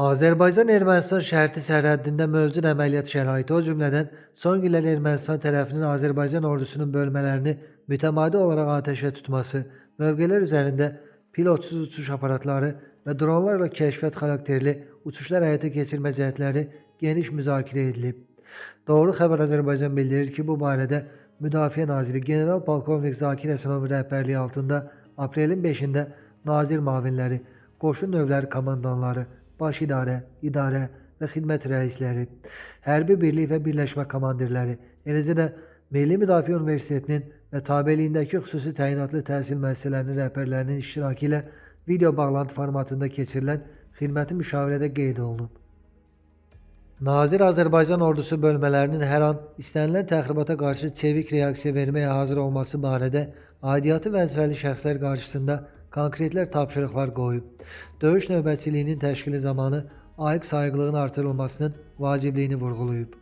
Azərbaycan-Ermənistan şərti sərhəddində mövcud əməliyyat şəraiti, o cümlədən son günlər Ermənistan tərəfinin Azərbaycan ordusunun bölmələrini mütəmadi olaraq atəşə tutması, mövqelər üzərində pilotsuz uçuş aparatları və dronlarla kəşfiyyat xarakterli uçuşlar həyata keçirmə cəhdləri geniş müzakirə edilib. Doğru Xəbər Azərbaycan bildirir ki, bu barədə Müdafiə naziri general-polkovnik Zakir Həsənovun rəhbərliyi altında aprelin 5-də nazir müavinləri, qoşun növləri komandanları, baş idarə və xidmət rəisləri, hərbi birlik və birləşmə komandirləri, eləcə də Milli Müdafiə Universitetinin və tabeliyindəki xüsusi təyinatlı təhsil müəssisələrinin rəhbərlərinin iştirakı ilə video bağlantı formatında keçirilən xidməti müşavirədə qeyd olunub. Nazir Azərbaycan ordusu bölmələrinin hər an istənilən təxribata qarşı çevik reaksiya verməyə hazır olması barədə aidiyyatı vəzifəli şəxslər qarşısında konkretlər tapşırıqlar qoyub. Döyüş növbətçiliyinin təşkili zamanı ayıq sayıqlığın artırılmasının vacibliyini vurğulayıb.